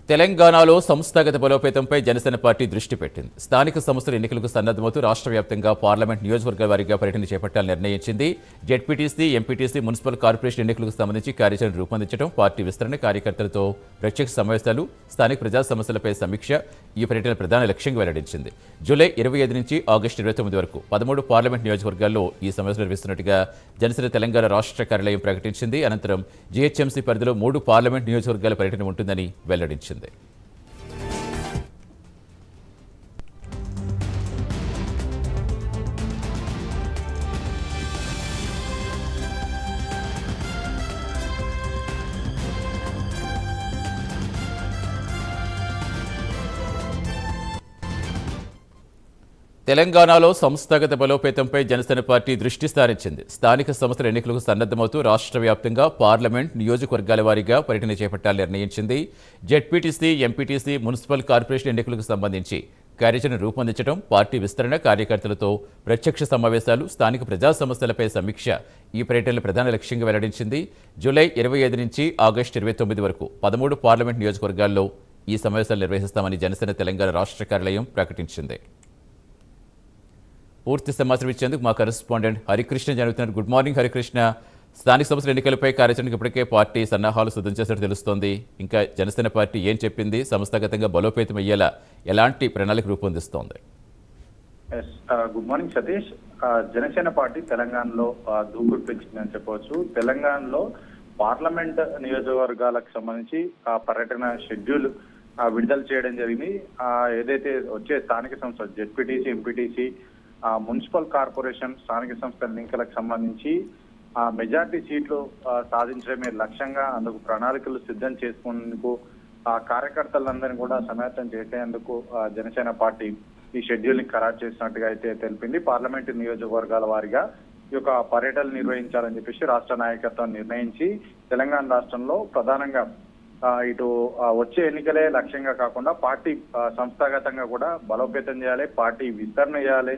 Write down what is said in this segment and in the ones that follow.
తెలంగాణలో సంస్థాగత బలోపేతంపై జనసేన పార్టీ దృష్టి పెట్టింది. స్థానిక సంస్థల ఎన్నికలకు సన్నద్ధమవుతూ రాష్ట్ర వ్యాప్తంగా పార్లమెంట్ నియోజకవర్గాల వారీగా పర్యటన చేపట్టాలని నిర్ణయించింది. జెడ్పీటీసీ, ఎంపీటీసీ, మున్సిపల్ కార్పొరేషన్ ఎన్నికలకు సంబంధించి కార్యాచరణ రూపొందించడం, పార్టీ విస్తరణ, కార్యకర్తలతో ప్రత్యక్ష సమావేశాలు, స్థానిక ప్రజా సమస్యలపై సమీక్ష ఈ పర్యటన ప్రధాన లక్ష్యంగా వెల్లడించింది. జూలై 25 నుంచి ఆగస్టు 29 వరకు 13 పార్లమెంట్ నియోజకవర్గాల్లో ఈ సమావేశాలు నిర్వహిస్తున్నట్టుగా జనసేన తెలంగాణ రాష్ట్ర కార్యాలయం ప్రకటించింది. అనంతరం జీహెచ్ఎంసీ పరిధిలో 3 పార్లమెంట్ నియోజకవర్గాల పర్యటన ఉంటుందని వెల్లడించింది. తెలంగాణలో సంస్థాగత బలోపేతంపై జనసేన పార్టీ దృష్టి సారించింది. స్థానిక సంస్థల ఎన్నికలకు సన్నద్ధమవుతూ రాష్ట్ర వ్యాప్తంగా పార్లమెంట్ నియోజకవర్గాల వారీగా పర్యటన చేపట్టాలని నిర్ణయించింది. జెడ్పీటీసీ, ఎంపీటీసీ, మున్సిపల్ కార్పొరేషన్ ఎన్నికలకు సంబంధించి కార్యాచరణ రూపొందించడం, పార్టీ విస్తరణ, కార్యకర్తలతో ప్రత్యక్ష సమావేశాలు, స్థానిక ప్రజా సమస్యలపై సమీక్ష ఈ పర్యటనల ప్రధాన లక్ష్యంగా వెల్లడించింది. జూలై 25 నుంచి ఆగస్టు 29 వరకు 13 పార్లమెంట్ నియోజకవర్గాల్లో ఈ సమావేశాలు నిర్వహిస్తామని జనసేన తెలంగాణ రాష్ట్ర కార్యాలయం ప్రకటించింది. పూర్తి సమాచారం ఇచ్చేందుకు మా కరెస్పాండెంట్ హరికృష్ణ జరుగుతున్నారు. Good morning Harikrishna. స్థానిక సంస్థల ఎన్నికలపై కార్యాచరణకు ఇప్పటికే పార్టీ సన్నాహాలు సిద్ధం చేసినట్టు తెలుస్తోంది. ఇంకా జనసేన పార్టీ ఏం చెప్పింది? సంస్థాగతంగా బలోపేతం అయ్యేలా ఎలాంటి ప్రణాళిక రూపొందిస్తోంది? Good morning Satish. Janasena party తెలంగాణలో దూకుడు పెంచిందని చెప్పవచ్చు. తెలంగాణలో పార్లమెంట్ నియోజకవర్గాలకు సంబంధించి పర్యటన షెడ్యూల్ విడుదల చేయడం జరిగింది. ఏదైతే వచ్చే స్థానిక సంస్థ జెడ్పీటీసీ, ఎంపీటీసీ, మున్సిపల్ కార్పొరేషన్ స్థానిక సంస్థల ఎన్నికలకు సంబంధించి మెజార్టీ సీట్లు సాధించడమే లక్ష్యంగా అందుకు ప్రణాళికలు సిద్ధం చేసుకునేందుకు కార్యకర్తలందరినీ కూడా సమాయత్తం చేసేందుకు జనసేన పార్టీ ఈ షెడ్యూల్ ని ఖరారు చేసినట్టుగా అయితే తెలిపింది. పార్లమెంటు నియోజకవర్గాల వారీగా ఈ యొక్క పర్యటనలు నిర్వహించాలని చెప్పేసి రాష్ట్ర నాయకత్వం నిర్ణయించి తెలంగాణ రాష్ట్రంలో ప్రధానంగా ఇటు వచ్చే ఎన్నికలే లక్ష్యంగా కాకుండా పార్టీ సంస్థాగతంగా కూడా బలోపేతం చేయాలి, పార్టీ విస్తరణ చేయాలి,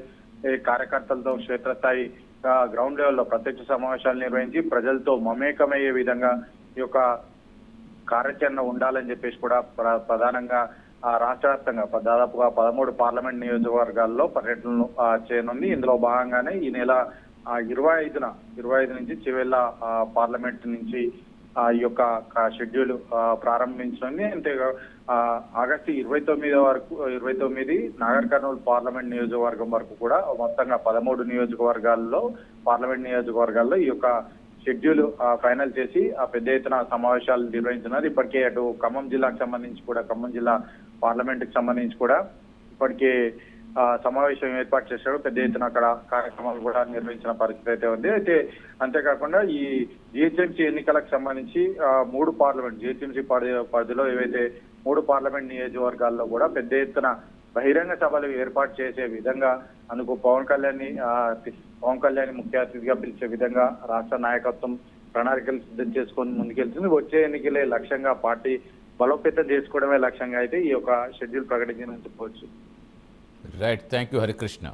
కార్యకర్తలతో క్షేత్రస్థాయి గ్రౌండ్ లెవెల్లో ప్రత్యక్ష సమావేశాలు నిర్వహించి ప్రజలతో మమేకమయ్యే విధంగా ఈ యొక్క కార్యాచరణ ఉండాలని చెప్పేసి కూడా ప్రధానంగా రాష్ట్ర వ్యాప్తంగా దాదాపుగా 13 పార్లమెంట్ నియోజకవర్గాల్లో పర్యటనలు చేయనుంది. ఇందులో భాగంగానే ఈ నెల 25 నుంచి చివెళ్ళ పార్లమెంట్ నుంచి ఈ యొక్క షెడ్యూల్ ప్రారంభించింది. అంతే ఆగస్టు 29 నాగర్ కర్నూలు పార్లమెంట్ నియోజకవర్గం వరకు కూడా మొత్తంగా 13 నియోజకవర్గాల్లో పార్లమెంట్ నియోజకవర్గాల్లో ఈ యొక్క షెడ్యూల్ ఫైనల్ చేసి పెద్ద ఎత్తున సమావేశాలు నిర్వహించినారు. ఇప్పటికే అటు ఖమ్మం జిల్లాకు సంబంధించి కూడా ఖమ్మం జిల్లా పార్లమెంట్ కి సంబంధించి కూడా ఇప్పటికే సమావేశం ఏర్పాటు చేశారు. పెద్ద ఎత్తున అక్కడ కార్యక్రమాలు కూడా నిర్వహించిన పరిస్థితి అయితే ఉంది. అయితే అంతేకాకుండా ఈ జిహెచ్ఎంసీ ఎన్నికలకు సంబంధించి 3 పార్లమెంట్ జిహెచ్ఎంసీ పరిధిలో ఏవైతే 3 పార్లమెంట్ నియోజకవర్గాల్లో కూడా పెద్ద ఎత్తున బహిరంగ సభలు ఏర్పాటు చేసే విధంగా అందుకు పవన్ కళ్యాణ్ ముఖ్య అతిథిగా పిలిచే విధంగా రాష్ట్ర నాయకత్వం ప్రణాళికలు సిద్ధం చేసుకొని ముందుకెళ్తుంది. వచ్చే ఎన్నికలే లక్ష్యంగా పార్టీ బలోపేతం చేసుకోవడమే లక్ష్యంగా అయితే ఈ యొక్క షెడ్యూల్ ప్రకటించిందని చెప్పవచ్చు. Right, thank you Harikrishna.